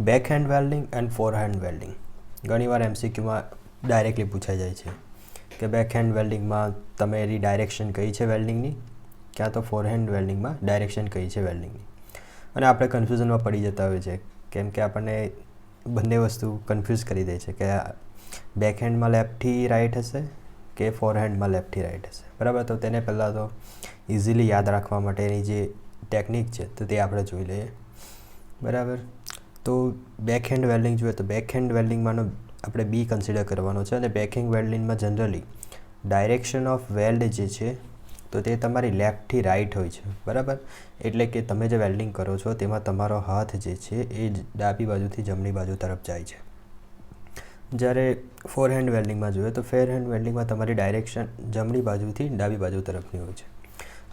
Backhand welding and ફોરહેન્ડ welding ઘણીવાર એમસીક્યુમાં directly પૂછાઈ જાય છે કે બેકહેન્ડ વેલ્ડિંગમાં તમારી ડાયરેક્શન કઈ છે વેલ્ડિંગની, ક્યાં તો ફોરહેન્ડ વેલ્ડિંગમાં ડાયરેક્શન કઈ છે વેલ્ડિંગની. અને આપણે કન્ફ્યુઝનમાં પડી જતા હોય છે કેમ કે આપણને બંને વસ્તુ કન્ફ્યુઝ કરી દે છે કે બેકહેન્ડમાં લેફ્ટથી રાઈટ હશે કે ફોરહેન્ડમાં લેફ્ટથી રાઈટ હશે. બરાબર, તો તેને પહેલાં તો ઇઝીલી યાદ રાખવા માટેની જે ટેકનિક છે તો તે આપણે જોઈ લઈએ. બરાબર, તો બેકહેન્ડ વેલ્ડિંગ જોઈએ તો બેકહેન્ડ વેલ્ડિંગમાંનો આપણે બી કન્સિડર કરવાનો છે. અને બેકહેન્ડ વેલ્ડિંગમાં જનરલી ડાયરેક્શન ઓફ વેલ્ડ જે છે તો તે તમારી લેફ્ટથી રાઈટ હોય છે. બરાબર, એટલે કે તમે જે વેલ્ડિંગ કરો છો તેમાં તમારો હાથ જે છે એ ડાબી બાજુથી જમણી બાજુ તરફ જાય છે. જ્યારે ફોરહેન્ડ વેલ્ડિંગમાં જોઈએ તો ફોરહેન્ડ વેલ્ડિંગમાં તમારી ડાયરેક્શન જમણી બાજુથી ડાબી બાજુ તરફની હોય છે.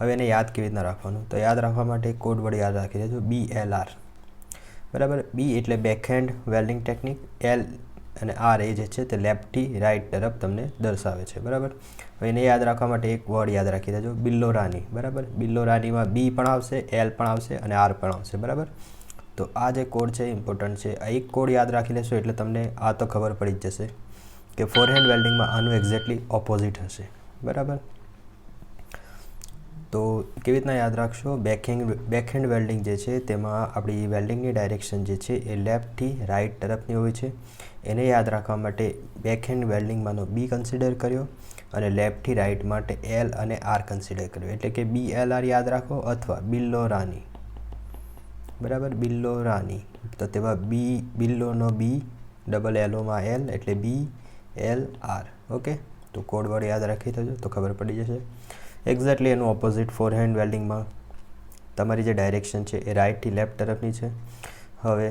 હવે એને યાદ કેવી રીતના રાખવાનું, તો યાદ રાખવા માટે કોડ વડે યાદ રાખી દેજો, BLR. બરાબર, બી એટલે બેકહેન્ડ વેલ્ડિંગ ટેકનિક, એલ અને આર એ જે છે તે લેફ્ટથી રાઈટ તરફ તમને દર્શાવે છે. બરાબર, હવે એને યાદ રાખવા માટે એક વર્ડ યાદ રાખી દેજો, બિલ્લોરાની. બરાબર, બિલ્લોરાનીમાં બી પણ આવશે, એલ પણ આવશે અને આર પણ આવશે. બરાબર, તો આ જે કોડ છે ઇમ્પોર્ટન્ટ છે. આ એક કોડ યાદ રાખી લેશો એટલે તમને આ તો ખબર પડી જ જશે કે ફોરહેન્ડ વેલ્ડિંગમાં આનું એક્ઝેક્ટલી ઓપોઝિટ હશે. બરાબર, તો કેવી રીતના યાદ રાખશો, બેકહેન્ડ વેલ્ડિંગ જે છે તેમાં આપણી વેલ્ડિંગની ડાયરેક્શન જે છે એ લેફ્ટથી રાઈટ તરફની હોય છે. એને યાદ રાખવા માટે બેકહેન્ડ વેલ્ડિંગમાંનો બી કન્સિડર કર્યો અને લેફ્ટથી રાઈટ માટે એલ અને આર કન્સિડર કર્યો, એટલે કે BLR યાદ રાખો અથવા બિલ્લોરાની. બરાબર, બિલ્લોરાની, તો તેમાં બિલ્લોનો બી, ડબલ એલોમાં એલ એટલે BLR. ઓકે, તો કોડ વર્ડ યાદ રાખી દેજો તો ખબર પડી જશે. એક્ઝેક્ટલી એનું ઓપોઝિટ ફોરહેન્ડ વેલ્ડિંગમાં તમારી જે ડાયરેક્શન છે એ રાઈટથી લેફ્ટ તરફની છે. હવે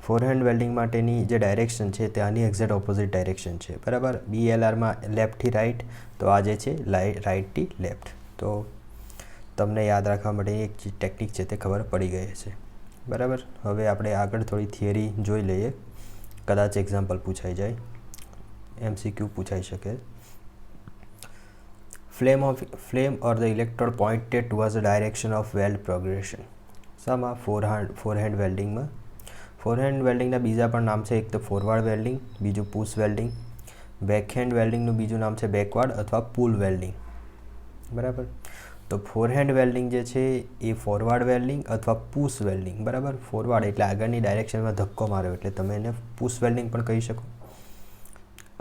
ફોરહેન્ડ વેલ્ડિંગ માટેની જે ડાયરેક્શન છે તે આની એક્ઝેક્ટ ઓપોઝિટ ડાયરેક્શન છે. બરાબર, BLRમાં લેફ્ટથી રાઈટ, તો આ જે છે રાઈટથી લેફ્ટ. તો તમને યાદ રાખવા માટે એક જે ટેકનિક છે તે ખબર પડી ગઈ છે. બરાબર, હવે આપણે આગળ થોડી થિયરી જોઈ લઈએ, કદાચ એક્ઝામ્પલ પૂછાઈ જાય, MCQ પૂછાઈ શકે. Flame or the electrode pointed towards the direction of weld progression. શામાં ફોરહેન્ડ વેલ્ડિંગમાં. ફોરહેન્ડ વેલ્ડિંગના બીજા પણ નામ છે, એક તો ફોરવર્ડ વેલ્ડિંગ, બીજું પુશ વેલ્ડિંગ. બેકહેન્ડ વેલ્ડિંગનું બીજું નામ છે બેકવર્ડ અથવા પુલ વેલ્ડિંગ. બરાબર, તો ફોરહેન્ડ વેલ્ડિંગ જે છે એ ફોરવર્ડ વેલ્ડિંગ અથવા પુશ વેલ્ડિંગ. બરાબર, ફોરવર્ડ એટલે આગળની ડાયરેક્શનમાં ધક્કો માર્યો એટલે તમે એને પુશ વેલ્ડિંગ પણ કહી શકો.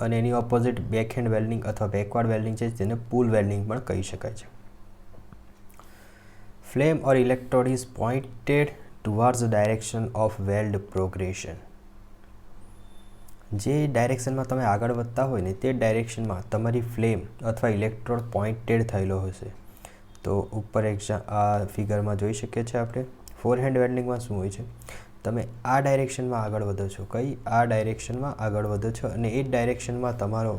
અને એની ઓપોઝિટ બેકહેન્ડ વેલ્ડિંગ અથવા બેકવર્ડ વેલ્ડિંગ છે જેને પુલ વેલ્ડિંગ પણ કહી શકાય છે. Flame or electrode is pointed towards the direction of weld progression. જે ડાયરેક્શનમાં તમે આગળ વધતા હોય ને તે ડાયરેક્શનમાં તમારી ફ્લેમ અથવા ઇલેક્ટ્રોડ પોઇન્ટેડ થયેલો હશે. તો ઉપર આ ફિગરમાં જોઈ શકીએ છીએ આપણે. ફોરહેન્ડ વેલ્ડિંગમાં શું હોય છે, તમે આ ડાયરેક્શનમાં આગળ વધો છો, આ ડાયરેક્શનમાં આગળ વધો છો અને એ જ ડાયરેક્શનમાં તમારો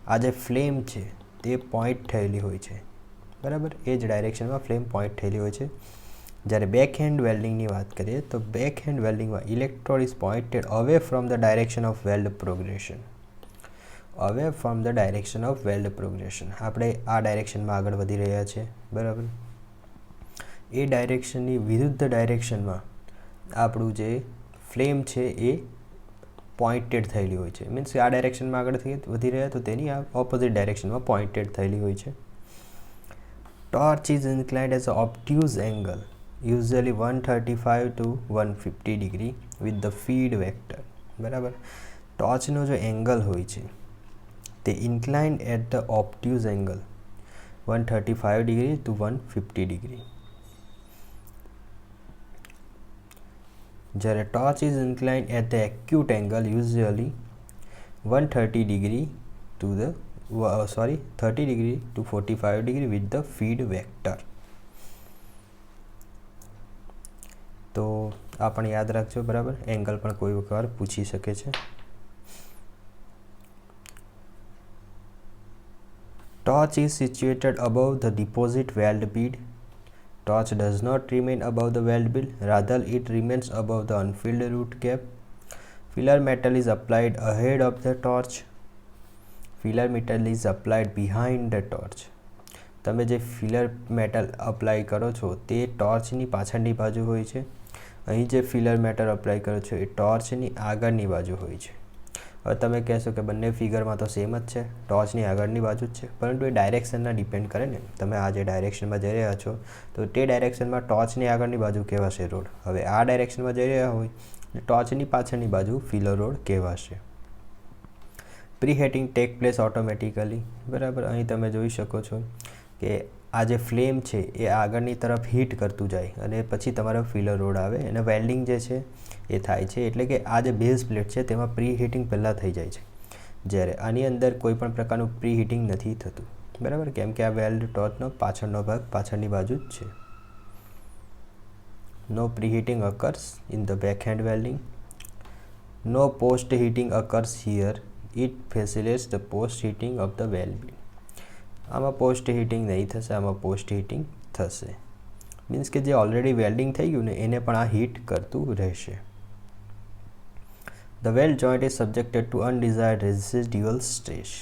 આ જે ફ્લેમ છે તે પોઈન્ટ થયેલી હોય છે. બરાબર, એ જ ડાયરેક્શનમાં ફ્લેમ પોઈન્ટ થયેલી હોય છે. જ્યારે બેકહેન્ડ વેલ્ડિંગની વાત કરીએ તો બેકહેન્ડ વેલ્ડિંગમાં electrode is pointed away from the direction of weld progression. Away from the direction of weld progression, આપણે આ ડાયરેક્શનમાં આગળ વધી રહ્યા છીએ. બરાબર, એ ડાયરેક્શનની વિરુદ્ધ ડાયરેક્શનમાં આપણું જે ફ્લેમ છે એ પોઇન્ટેડ થયેલી હોય છે. મીન્સ આ ડાયરેક્શનમાં આગળ વધી રહ્યા તો તેની આ ઓપોઝિટ ડાયરેક્શનમાં પોઇન્ટેડ થયેલી હોય છે. Torch is inclined as a obtuse angle usually 135 to 150 degree with the feed vector. બરાબર, ટોર્ચનો જો એંગલ હોય છે તે inclined at the obtuse angle 135 degree to 150 degree. જ્યારે torch is inclined at the acute angle usually 30 degree to 45 degree with the feed vector. તો આ પણ યાદ રાખજો. બરાબર, એંગલ પણ કોઈ વખત પૂછી શકે છે. Torch is situated above the deposit weld bed. Torch does not remain above the weld bed, rather it remains above the unfilled root gap. Filler metal is applied ahead of the torch. Filler metal is applied behind the torch. તમે જે filler metal apply કરો છો તે ટોર્ચની પાછળની બાજુ હોય છે અહીં જે ફિલર મેટર અપ્લાય કરો છો એ ટોર્ચની આગળની બાજુ હોય છે. હવે તમે કહેશો કે બંને ફિગરમાં તો સેમ જ છે, ટોર્ચની આગળની બાજુ જ છે, પરંતુ એ ડાયરેક્શનના ડિપેન્ડ કરે ને. તમે આ જે ડાયરેક્શનમાં જઈ રહ્યા છો તો તે ડાયરેક્શનમાં ટોર્ચની આગળની બાજુ કહેવાશે રોડ. હવે આ ડાયરેક્શનમાં જઈ રહ્યા હોય ટોર્ચની પાછળની બાજુ ફિલર રોડ કહેવાશે. Preheating take place automatically, બરાબર. અહીં તમે જોઈ શકો છો કે આ જે ફ્લેમ છે એ આગળની તરફ હીટ કરતું જાય અને પછી તમારો ફિલર રોડ આવે અને વેલ્ડિંગ જે છે એ થાય છે. એટલે કે આ જે બેઝ પ્લેટ છે તેમાં પ્રી હીટિંગ પહેલાં થઈ જાય છે, જ્યારે આની અંદર કોઈ પણ પ્રકારનું પ્રી હીટિંગ નથી થતું, બરાબર, કેમ કે આ વેલ્ડ ટોર્ચનો પાછળનો ભાગ પાછળની બાજુ જ છે. No pre heating occurs in the backhand welding. No post heating occurs here. It facilitates the post heating of the weld. આમાં પોસ્ટ હીટિંગ નહીં થશે, આમાં પોસ્ટ હીટિંગ થશે. મીન્સ કે જે ઓલરેડી વેલ્ડિંગ થઈ ગયું ને એને પણ આ હીટ કરતું રહેશે. The weld joint is subjected to undesired residual stress.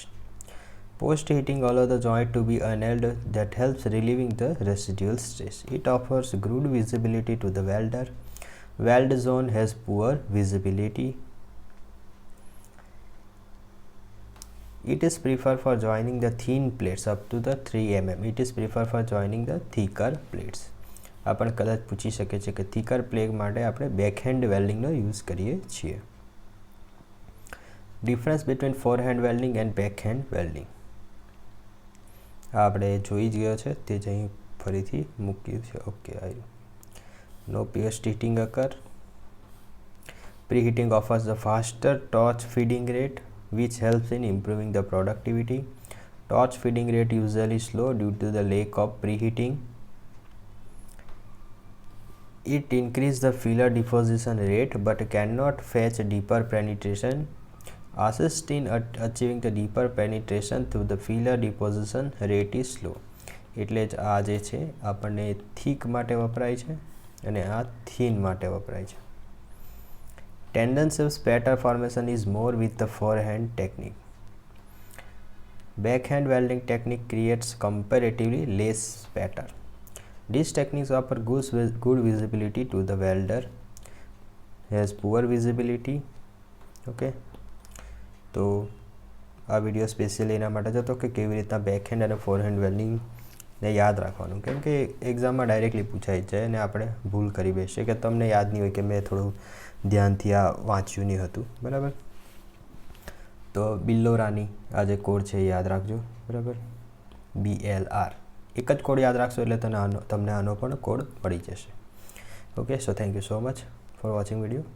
Post heating allows the joint to be annealed, that helps relieving the residual stress. It offers good visibility to the welder. Weld zone has poor visibility. It is preferred for joining the thin plates up to the 3 mm. It is preferred for joining the thicker plates. આ પણ કદાચ પૂછી શકે છે કે thicker plate માટે આપણે backhand વેલ્ડિંગનો use કરીએ છીએ. Difference between forehand welding and backhand welding આ આપણે જોઈ જ ગયો છે, તે જ અહીં ફરીથી મૂક્યું છે. ઓકે, આવ્યું. No post heating occur. Pre heating offers the faster torch feeding rate which helps in improving the productivity. Torch feeding rate usually slow due to the lack of preheating. It increases the filler deposition rate but cannot fetch deeper penetration. Assist in achieving the deeper penetration through the filler deposition rate is slow. એટલે જ આ જે છે આપણને thick માટે વપરાય છે અને આ થીન માટે વપરાય છે. Tendency of spatter formation is more with the forehand technique. Backhand welding technique creates comparatively less spatter. These techniques offer good visibility to the welder. Has poor visibility. Okay. તો આ વિડીયો સ્પેશિયલી એના માટે જ હતો કે કેવી રીતના backhand અને ફોરહેન્ડ વેલ્ડિંગને યાદ રાખવાનું, કેમ કે એક્ઝામમાં ડાયરેક્ટલી પૂછાઈ જાય અને આપણે ભૂલ કરી બેસીએ કે તમને યાદ નહીં હોય કે મેં થોડું ધ્યાનથી આ વાંચ્યું નહીં હતું, બરાબર. તો બિલ્લોરાની આ જે કોડ છે એ યાદ રાખજો, બરાબર. BLR એક જ કોડ યાદ રાખશો એટલે તમને આનો પણ કોડ મળી જશે. Okay, so thank you so much for watching video.